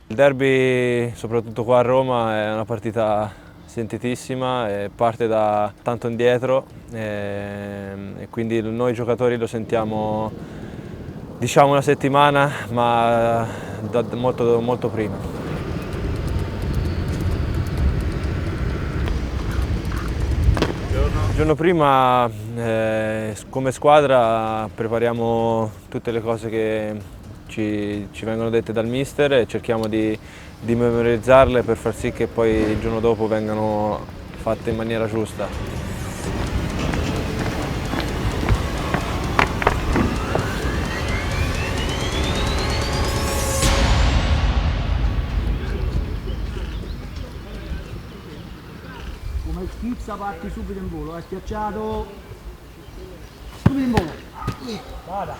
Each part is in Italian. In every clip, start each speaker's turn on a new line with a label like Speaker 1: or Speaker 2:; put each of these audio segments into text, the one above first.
Speaker 1: Il derby, soprattutto qua a Roma, è una partita sentitissima e parte da tanto indietro e quindi noi giocatori lo sentiamo, diciamo, una settimana, ma da molto prima. Il giorno prima come squadra prepariamo tutte le cose che ci vengono dette dal mister e cerchiamo di memorizzarle per far sì che poi il giorno dopo vengano fatte in maniera giusta.
Speaker 2: Come schizza parti subito in volo, hai schiacciato, subito in volo, vada,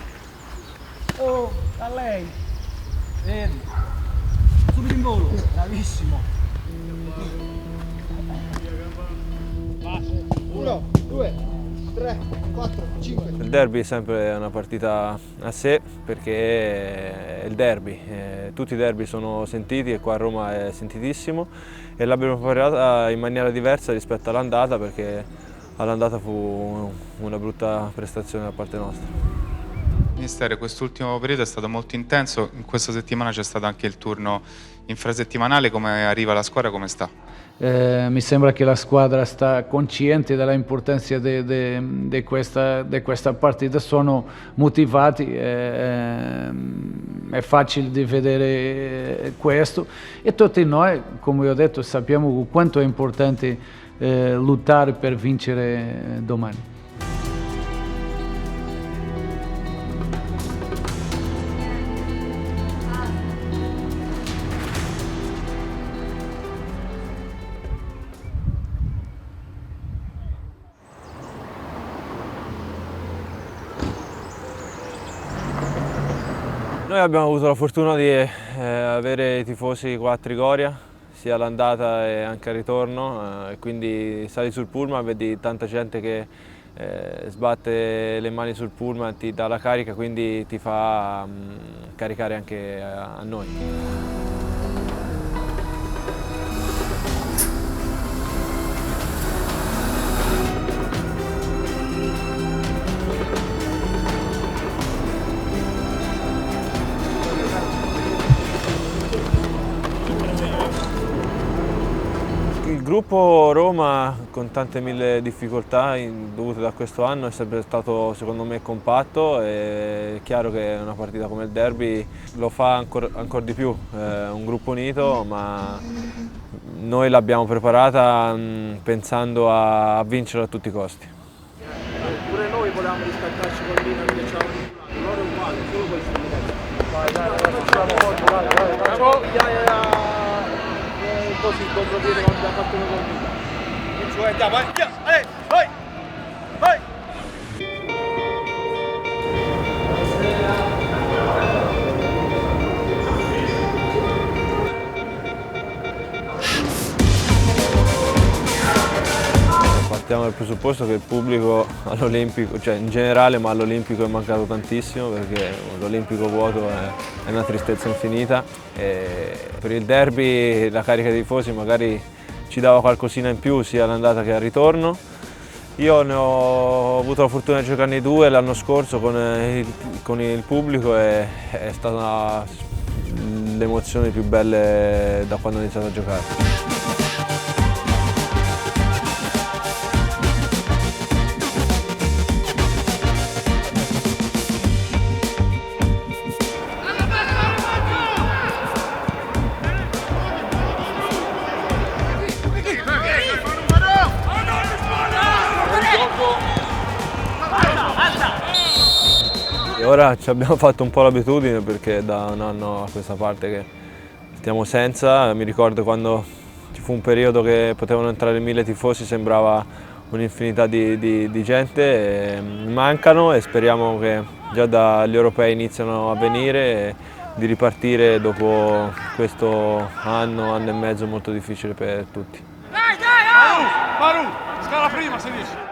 Speaker 2: oh, a lei, vedi, subito in volo, bravissimo, 1, 2, 3, 4, 5.
Speaker 1: Il derby è sempre una partita a sé perché è il derby, tutti i derby sono sentiti e qua a Roma è sentitissimo e l'abbiamo preparata in maniera diversa rispetto all'andata perché all'andata fu una brutta prestazione da parte nostra.
Speaker 3: Mister, quest'ultimo periodo è stato molto intenso, in questa settimana c'è stato anche il turno infrasettimanale, come arriva la squadra, come sta?
Speaker 4: Mi sembra che la squadra sta consciente dell'importanza di questa partita, sono motivati, è facile di vedere questo e tutti noi, come ho detto, sappiamo quanto è importante lottare per vincere domani.
Speaker 1: Noi abbiamo avuto la fortuna di avere i tifosi qua a Trigoria, sia all'andata e anche al ritorno, e quindi sali sul pullman, vedi tanta gente che sbatte le mani sul pullman, ti dà la carica, quindi ti fa caricare anche a noi. Il gruppo Roma, con tante mille difficoltà dovute da questo anno, è sempre stato secondo me compatto e è chiaro che una partita come il derby lo fa ancora di più, è un gruppo unito, ma noi l'abbiamo preparata pensando a vincere a tutti i costi.
Speaker 2: Pure noi volevamo riscattarci col Milan che ci avevano titolato, loro è uguale, solo questo. Vai, così il contropiede quando ha fatto un gol. E cioè andiamo, vai! Vai!
Speaker 1: Partiamo dal presupposto che il pubblico all'Olimpico, cioè in generale, ma all'Olimpico è mancato tantissimo perché l'Olimpico vuoto è una tristezza infinita. E per il derby la carica dei tifosi magari ci dava qualcosina in più sia all'andata che al ritorno. Io ne ho avuto la fortuna di giocarne due l'anno scorso con il pubblico e è stata l'emozione più belle da quando ho iniziato a giocare. E ora ci abbiamo fatto un po' l'abitudine perché da un anno a questa parte che stiamo senza, mi ricordo quando ci fu un periodo che potevano entrare 1000 tifosi, sembrava un'infinità di gente, e mancano e speriamo che già dagli europei iniziano a venire e di ripartire dopo questo anno e mezzo molto difficile per tutti.
Speaker 5: Maru, scala prima se riesci.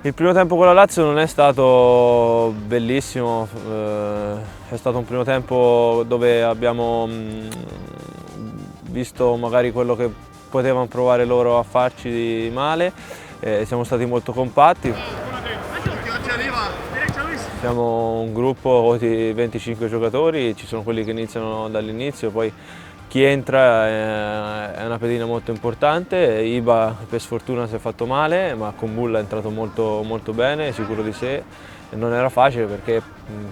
Speaker 1: Il primo tempo con la Lazio non è stato bellissimo, è stato un primo tempo dove abbiamo visto magari quello che potevano provare loro a farci di male, siamo stati molto compatti. Siamo un gruppo di 25 giocatori, ci sono quelli che iniziano dall'inizio, poi chi entra è una pedina molto importante. Iba per sfortuna si è fatto male, ma con Bulla è entrato molto bene, sicuro di sé. Non era facile perché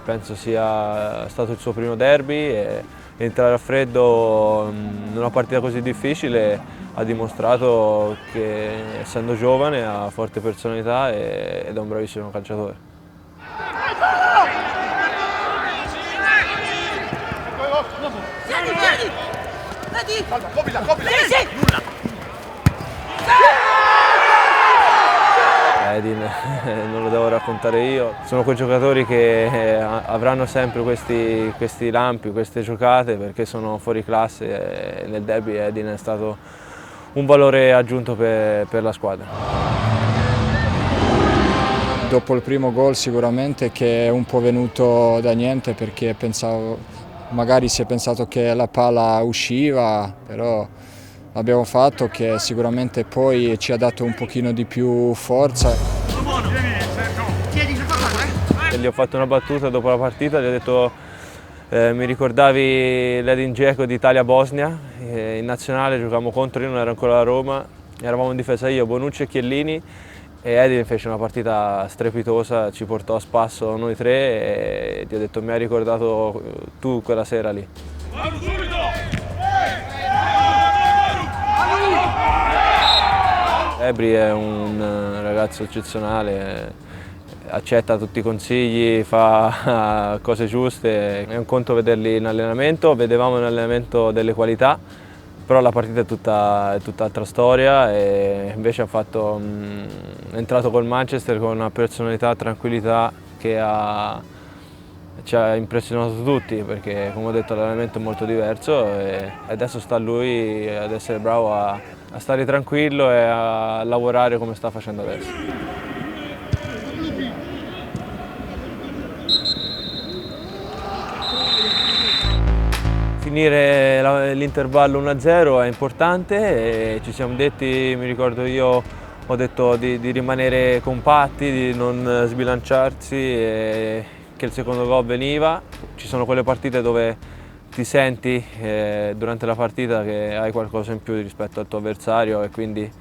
Speaker 1: penso sia stato il suo primo derby e entrare a freddo in una partita così difficile ha dimostrato che, essendo giovane, ha forte personalità ed è un bravissimo calciatore. Edin non lo devo raccontare io, sono quei giocatori che avranno sempre questi lampi, queste giocate perché sono fuori classe e nel derby Edin è stato un valore aggiunto per la squadra.
Speaker 6: Dopo il primo gol sicuramente che è un po' venuto da niente perché magari si è pensato che la palla usciva, però l'abbiamo fatto che sicuramente poi ci ha dato un pochino di più forza.
Speaker 1: Gli ho fatto una battuta dopo la partita, gli ho detto mi ricordavi l'Edin Dzeko di Italia-Bosnia, in nazionale giocavamo contro, io non ero ancora a Roma, eravamo in difesa io, Bonucci e Chiellini e Edin fece una partita strepitosa, ci portò a spasso noi tre e ti ho detto mi hai ricordato tu quella sera lì. Ebri è un ragazzo eccezionale, accetta tutti i consigli, fa cose giuste, è un conto vederli in allenamento, vedevamo in allenamento delle qualità, però la partita è tutt'altra storia e invece è entrato col Manchester con una personalità, tranquillità che ci ha impressionato tutti perché come ho detto l'allenamento è molto diverso e adesso sta a lui ad essere bravo a stare tranquillo e a lavorare come sta facendo adesso. Finire l'intervallo 1-0 è importante e ci siamo detti, mi ricordo io ho detto di rimanere compatti, di non sbilanciarsi e che il secondo gol veniva. Ci sono quelle partite dove ti senti durante la partita che hai qualcosa in più rispetto al tuo avversario e quindi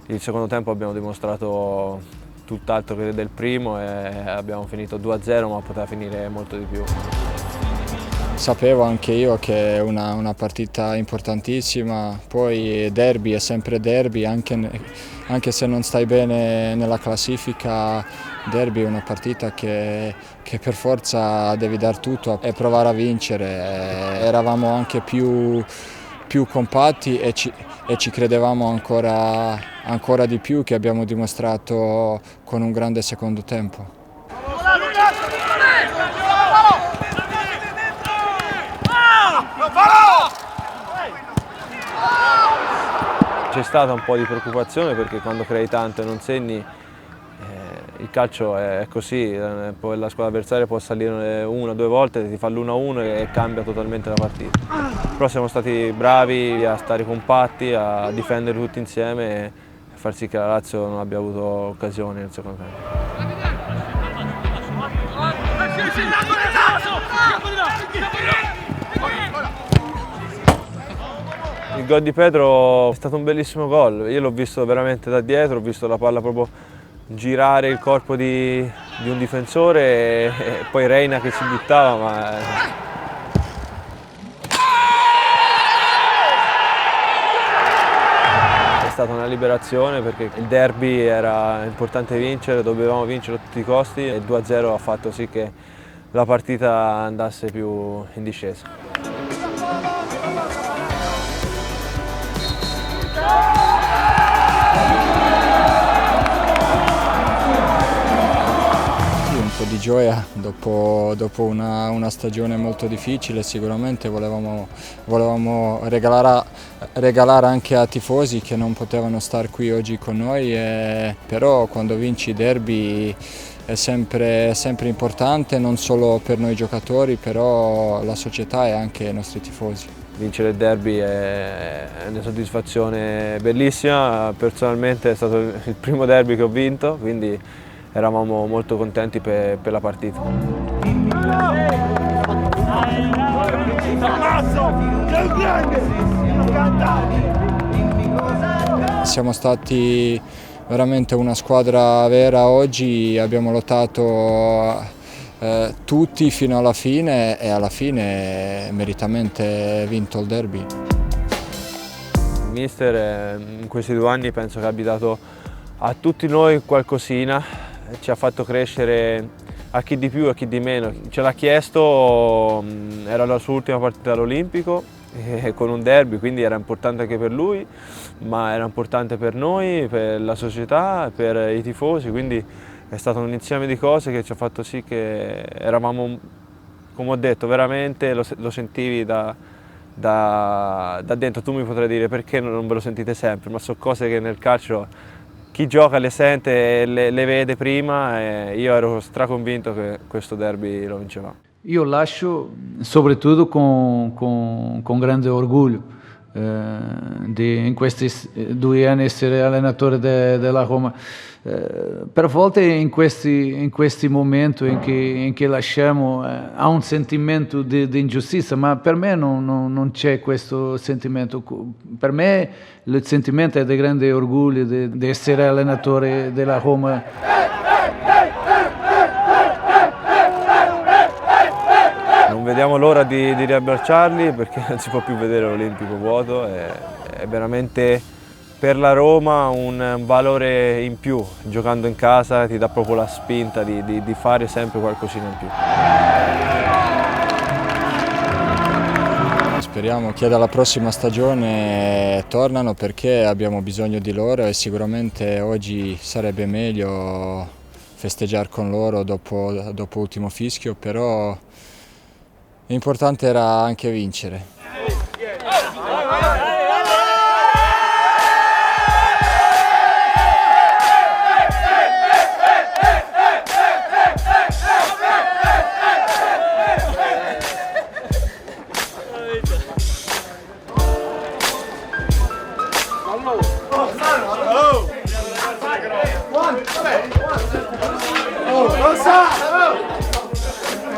Speaker 1: il secondo tempo abbiamo dimostrato tutt'altro che del primo e abbiamo finito 2-0 ma poteva finire molto di più.
Speaker 6: Sapevo anche io che è una partita importantissima, poi derby è sempre derby, anche se non stai bene nella classifica, derby è una partita che per forza devi dar tutto e provare a vincere. Eravamo anche più compatti e ci credevamo ancora di più, che abbiamo dimostrato con un grande secondo tempo.
Speaker 1: C'è stata un po' di preoccupazione perché quando crei tanto e non segni il calcio è così, poi la squadra avversaria può salire una o due volte, ti fa l'1-1 e cambia totalmente la partita. Però siamo stati bravi a stare compatti, a difendere tutti insieme e a far sì che la Lazio non abbia avuto occasioni nel secondo tempo. Il gol di Pedro è stato un bellissimo gol, io l'ho visto veramente da dietro, ho visto la palla proprio girare il corpo di un difensore e poi Reina che si buttava, ma è stata una liberazione perché il derby era importante vincere, dovevamo vincere a tutti i costi e il 2-0 ha fatto sì che la partita andasse più in discesa.
Speaker 6: di gioia dopo una stagione molto difficile. Sicuramente volevamo regalare anche a tifosi che non potevano stare qui oggi con noi, però quando vinci i derby è sempre importante, non solo per noi giocatori, però la società e anche i nostri tifosi.
Speaker 1: Vincere il derby è una soddisfazione bellissima, personalmente è stato il primo derby che ho vinto, quindi eravamo molto contenti per la partita.
Speaker 6: Siamo stati veramente una squadra vera oggi, abbiamo lottato tutti fino alla fine e alla fine meritamente vinto il derby.
Speaker 1: Il mister in questi 2 anni penso che abbia dato a tutti noi qualcosina, ci ha fatto crescere a chi di più e a chi di meno. Ce l'ha chiesto, era la sua ultima partita all'Olimpico con un derby, quindi era importante anche per lui, ma era importante per noi, per la società, per i tifosi, quindi è stato un insieme di cose che ci ha fatto sì che eravamo, come ho detto, veramente lo sentivi da dentro. Tu mi potrai dire perché non ve lo sentite sempre, ma sono cose che nel calcio chi gioca le sente, le vede prima, e io ero straconvinto che questo derby lo vincevamo.
Speaker 4: Io lascio soprattutto con grande orgoglio di in questi 2 anni essere allenatore della Roma. Per volte in questi momenti in che lasciamo ha un sentimento di ingiustizia, ma per me non c'è questo sentimento. Per me il sentimento è di grande orgoglio di essere allenatore della Roma.
Speaker 1: Non vediamo l'ora di riabbracciarli perché non si può più vedere l'Olimpico vuoto, è veramente per la Roma un valore in più, giocando in casa ti dà proprio la spinta di fare sempre qualcosina in più.
Speaker 6: Speriamo che dalla prossima stagione tornano perché abbiamo bisogno di loro e sicuramente oggi sarebbe meglio festeggiare con loro dopo l'ultimo fischio, però l'importante era anche vincere.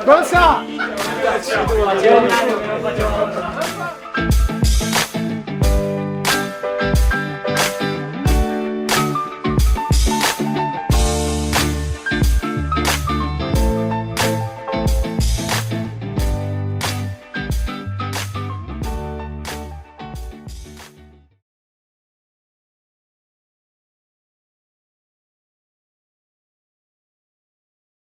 Speaker 2: Cosa?